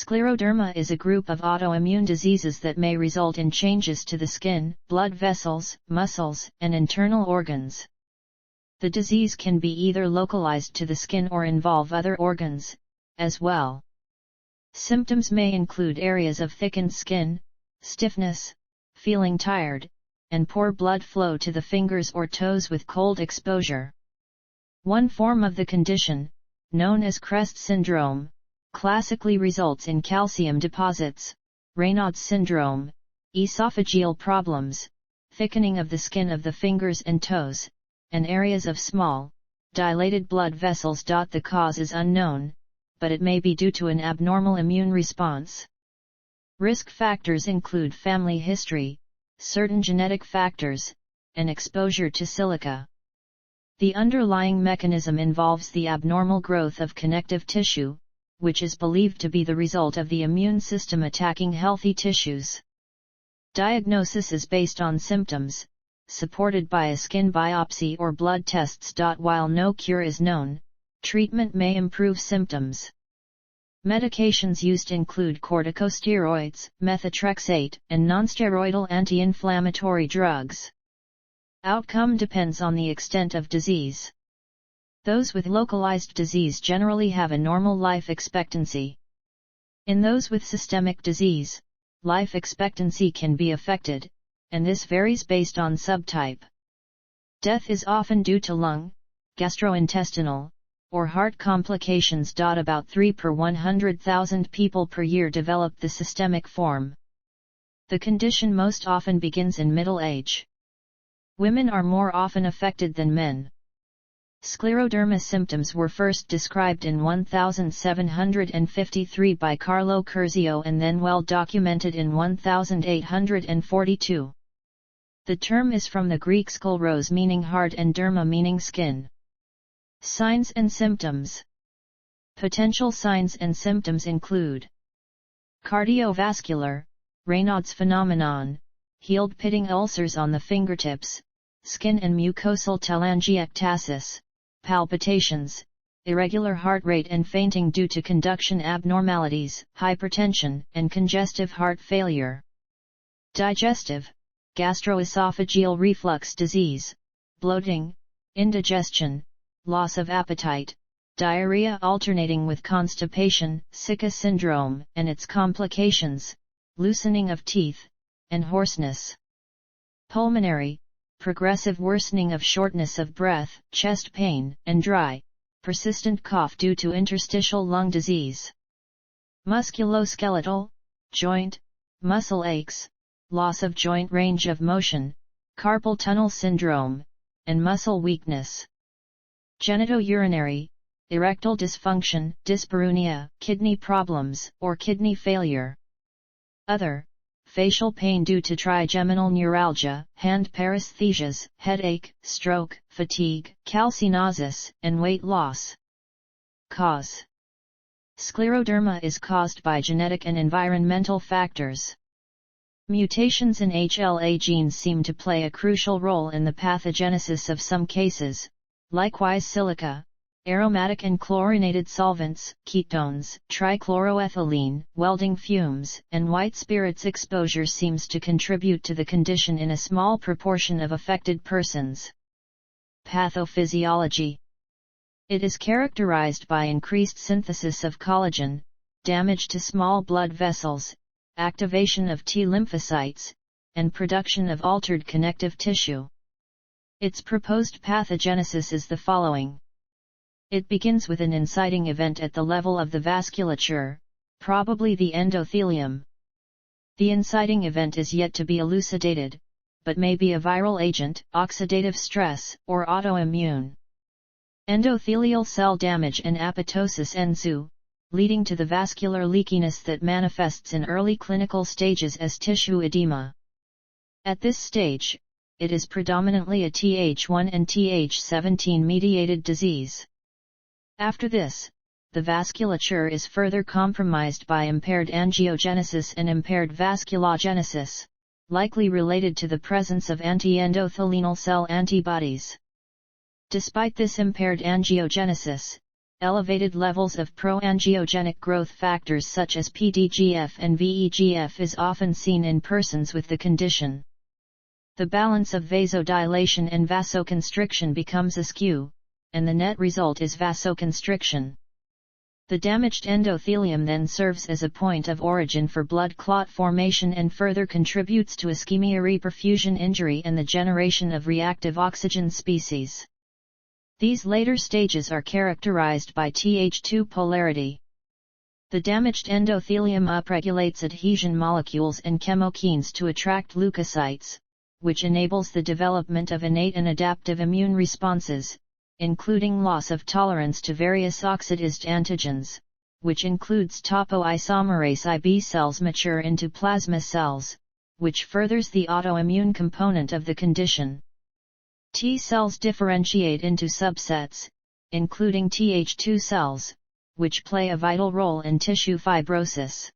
Scleroderma is a group of autoimmune diseases that may result in changes to the skin, blood vessels, muscles, and internal organs. The disease can be either localized to the skin or involve other organs, as well. Symptoms may include areas of thickened skin, stiffness, feeling tired, and poor blood flow to the fingers or toes with cold exposure. One form of the condition, known as Crest syndrome, classically results in calcium deposits, Raynaud's syndrome, esophageal problems, thickening of the skin of the fingers and toes, and areas of small, dilated blood vessels. The cause is unknown, but it may be due to an abnormal immune response. Risk factors include family history, certain genetic factors, and exposure to silica. The underlying mechanism involves the abnormal growth of connective tissue, which is believed to be the result of the immune system attacking healthy tissues. Diagnosis is based on symptoms, supported by a skin biopsy or blood tests. While no cure is known, treatment may improve symptoms. Medications used include corticosteroids, methotrexate, and nonsteroidal anti-inflammatory drugs. Outcome depends on the extent of disease. Those with localized disease generally have a normal life expectancy. In those with systemic disease, life expectancy can be affected, and this varies based on subtype. Death is often due to lung, gastrointestinal, or heart complications. About 3 per 100,000 people per year develop the systemic form. The condition most often begins in middle age. Women are more often affected than men. Scleroderma symptoms were first described in 1753 by Carlo Curzio and then well documented in 1842. The term is from the Greek skleros meaning heart and derma meaning skin. Signs and symptoms. Potential signs and symptoms include cardiovascular, Raynaud's phenomenon, healed pitting ulcers on the fingertips, skin and mucosal telangiectasis, palpitations, irregular heart rate and fainting due to conduction abnormalities, hypertension, and congestive heart failure. Digestive, gastroesophageal reflux disease, bloating, indigestion, loss of appetite, diarrhea alternating with constipation, Sicca syndrome, and its complications, loosening of teeth, and hoarseness. Pulmonary, progressive worsening of shortness of breath, chest pain, and dry, persistent cough due to interstitial lung disease. Musculoskeletal, joint, muscle aches, loss of joint range of motion, carpal tunnel syndrome, and muscle weakness. Genitourinary, erectile dysfunction, dyspareunia, kidney problems, or kidney failure. Other, facial pain due to trigeminal neuralgia, hand paresthesias, headache, stroke, fatigue, calcinosis, and weight loss. Cause. Scleroderma is caused by genetic and environmental factors. Mutations in HLA genes seem to play a crucial role in the pathogenesis of some cases, likewise silica, aromatic and chlorinated solvents, ketones, trichloroethylene, welding fumes, and white spirits exposure seems to contribute to the condition in a small proportion of affected persons. Pathophysiology. It is characterized by increased synthesis of collagen, damage to small blood vessels, activation of T lymphocytes, and production of altered connective tissue. Its proposed pathogenesis is the following. It begins with an inciting event at the level of the vasculature, probably the endothelium. The inciting event is yet to be elucidated, but may be a viral agent, oxidative stress, or autoimmune. Endothelial cell damage and apoptosis ensue, leading to the vascular leakiness that manifests in early clinical stages as tissue edema. At this stage, it is predominantly a Th1 and Th17 mediated disease. After this, the vasculature is further compromised by impaired angiogenesis and impaired vasculogenesis, likely related to the presence of anti-endothelial cell antibodies. Despite this impaired angiogenesis, elevated levels of pro-angiogenic growth factors such as PDGF and VEGF is often seen in persons with the condition. The balance of vasodilation and vasoconstriction becomes askew, and the net result is vasoconstriction. The damaged endothelium then serves as a point of origin for blood clot formation and further contributes to ischemia-reperfusion injury and the generation of reactive oxygen species. These later stages are characterized by Th2 polarity. The damaged endothelium upregulates adhesion molecules and chemokines to attract leukocytes, which enables the development of innate and adaptive immune responses, including loss of tolerance to various oxidized antigens, which includes topoisomerase I. B cells mature into plasma cells, which furthers the autoimmune component of the condition. T cells differentiate into subsets, including Th2 cells, which play a vital role in tissue fibrosis.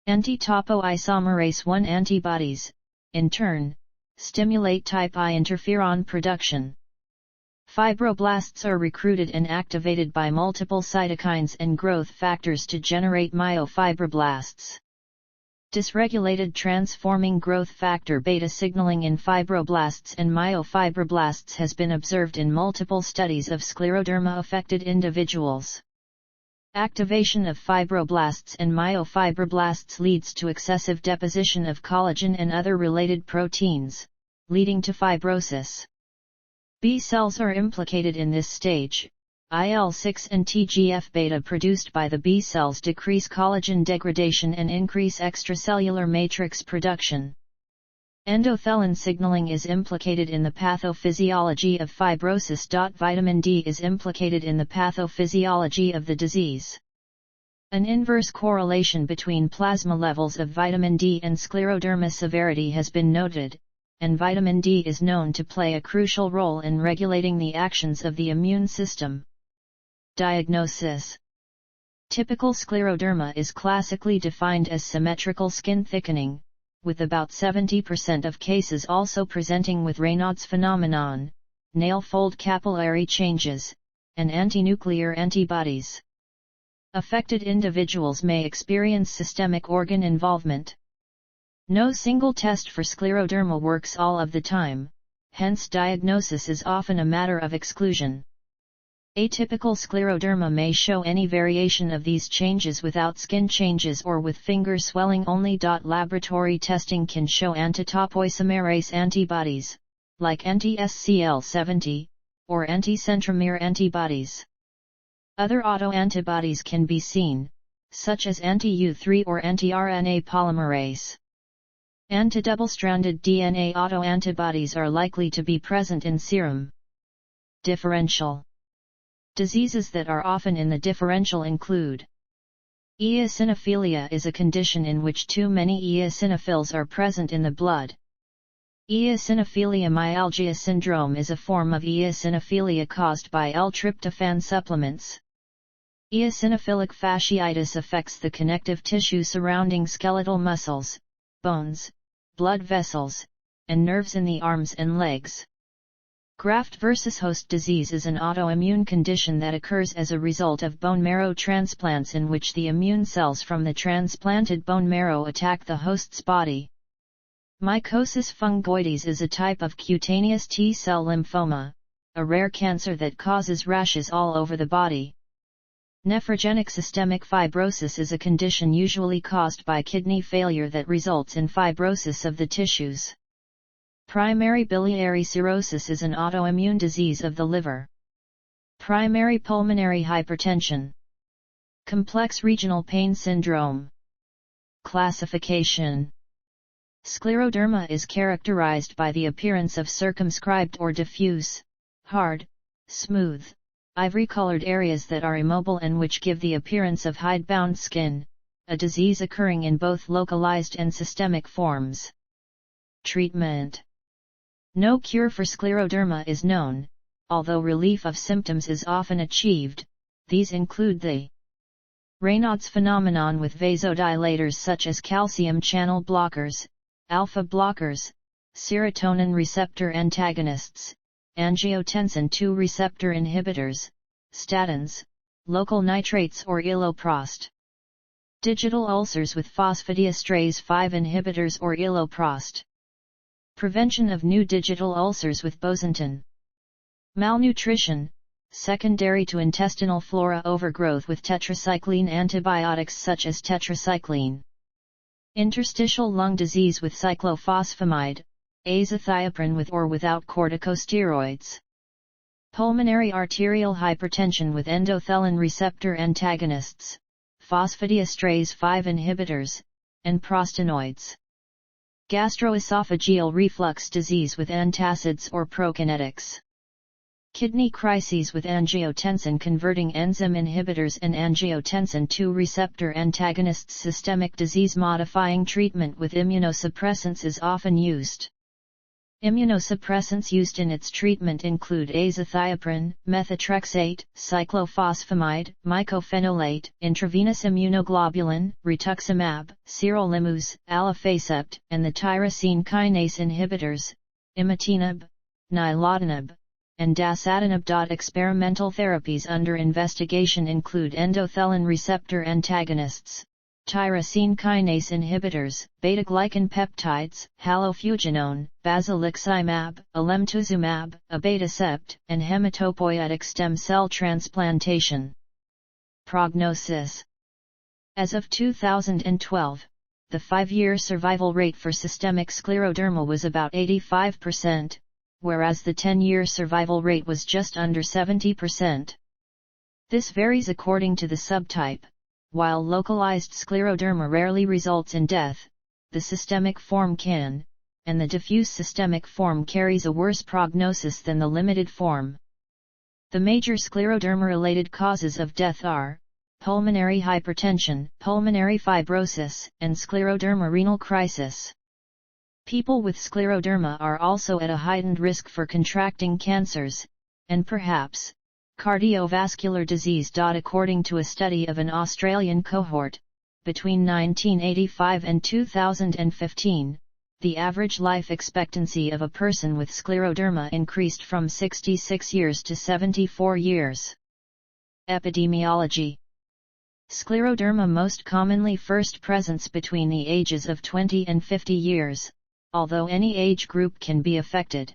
Anti-topoisomerase I antibodies, in turn, stimulate type I interferon production. Fibroblasts are recruited and activated by multiple cytokines and growth factors to generate myofibroblasts. Dysregulated transforming growth factor beta signaling in fibroblasts and myofibroblasts has been observed in multiple studies of scleroderma-affected individuals. Activation of fibroblasts and myofibroblasts leads to excessive deposition of collagen and other related proteins, leading to fibrosis. B cells are implicated in this stage. IL-6 and TGF-beta produced by the B cells decrease collagen degradation and increase extracellular matrix production. Endothelin signaling is implicated in the pathophysiology of fibrosis. Vitamin D is implicated in the pathophysiology of the disease. An inverse correlation between plasma levels of vitamin D and scleroderma severity has been noted, and vitamin D is known to play a crucial role in regulating the actions of the immune system. Diagnosis. Typical scleroderma is classically defined as symmetrical skin thickening, with about 70% of cases also presenting with Raynaud's phenomenon, nail fold capillary changes, and antinuclear antibodies. Affected individuals may experience systemic organ involvement. No single test for scleroderma works all of the time, hence diagnosis is often a matter of exclusion. Atypical scleroderma may show any variation of these changes without skin changes or with finger swelling only. Laboratory testing can show antitopoisomerase antibodies, like anti-SCL70, or anti-centromere antibodies. Other autoantibodies can be seen, such as anti-U3 or anti-RNA polymerase. Anti-double-stranded DNA autoantibodies are likely to be present in serum. Differential. Diseases that are often in the differential include: eosinophilia is a condition in which too many eosinophils are present in the blood. Eosinophilia myalgia syndrome is a form of eosinophilia caused by L-tryptophan supplements. Eosinophilic fasciitis affects the connective tissue surrounding skeletal muscles, bones, blood vessels, and nerves in the arms and legs. Graft versus host disease is an autoimmune condition that occurs as a result of bone marrow transplants in which the immune cells from the transplanted bone marrow attack the host's body. Mycosis fungoides is a type of cutaneous T-cell lymphoma, a rare cancer that causes rashes all over the body. Nephrogenic systemic fibrosis is a condition usually caused by kidney failure that results in fibrosis of the tissues. Primary biliary cirrhosis is an autoimmune disease of the liver. Primary pulmonary hypertension. Complex regional pain syndrome. Classification. Scleroderma is characterized by the appearance of circumscribed or diffuse, hard, smooth, ivory-colored areas that are immobile and which give the appearance of hidebound skin, a disease occurring in both localized and systemic forms. Treatment. No cure for scleroderma is known, although relief of symptoms is often achieved. These include the Raynaud's phenomenon with vasodilators such as calcium channel blockers, alpha blockers, serotonin receptor antagonists, angiotensin II receptor inhibitors, statins, local nitrates or iloprost. Digital ulcers with phosphodiesterase 5 inhibitors or iloprost. Prevention of new digital ulcers with bosentan. Malnutrition, secondary to intestinal flora overgrowth with tetracycline antibiotics such as tetracycline. Interstitial lung disease with cyclophosphamide, azathioprine with or without corticosteroids. Pulmonary arterial hypertension with endothelin receptor antagonists, phosphodiesterase 5 inhibitors, and prostanoids. Gastroesophageal reflux disease with antacids or prokinetics. Kidney crises with angiotensin-converting enzyme inhibitors and angiotensin II receptor antagonists. Systemic disease-modifying treatment with immunosuppressants is often used. Immunosuppressants used in its treatment include azathioprine, methotrexate, cyclophosphamide, mycophenolate, intravenous immunoglobulin, rituximab, sirolimus, alafacect, and the tyrosine kinase inhibitors, imatinib, nilotinib, and dasatinib. Experimental therapies under investigation include endothelin receptor antagonists, tyrosine kinase inhibitors, beta-glycan peptides, halofuginone, basiliximab, alemtuzumab, abatacept, and hematopoietic stem cell transplantation. Prognosis. As of 2012, the 5-year survival rate for systemic scleroderma was about 85%, whereas the 10-year survival rate was just under 70%. This varies according to the subtype. While localized scleroderma rarely results in death, the systemic form can, and the diffuse systemic form carries a worse prognosis than the limited form. The major scleroderma-related causes of death are pulmonary hypertension, pulmonary fibrosis, and scleroderma renal crisis. People with scleroderma are also at a heightened risk for contracting cancers, and perhaps cardiovascular disease. According to a study of an Australian cohort, between 1985 and 2015, the average life expectancy of a person with scleroderma increased from 66 years to 74 years. Epidemiology. Scleroderma most commonly first presents between the ages of 20 and 50 years, although any age group can be affected.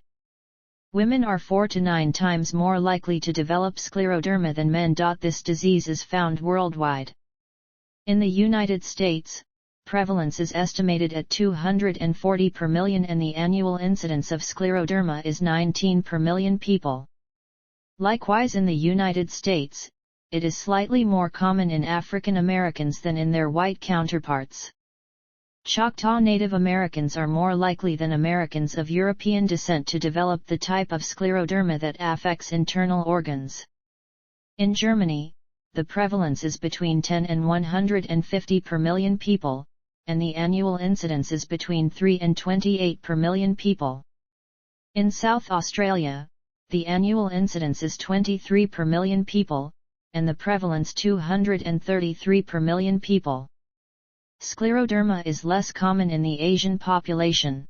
Women are 4 to 9 times more likely to develop scleroderma than men. This disease is found worldwide. In the United States, prevalence is estimated at 240 per million and the annual incidence of scleroderma is 19 per million people. Likewise, in the United States, it is slightly more common in African Americans than in their white counterparts. Choctaw Native Americans are more likely than Americans of European descent to develop the type of scleroderma that affects internal organs. In Germany, the prevalence is between 10 and 150 per million people, and the annual incidence is between 3 and 28 per million people. In South Australia, the annual incidence is 23 per million people, and the prevalence 233 per million people. Scleroderma is less common in the Asian population.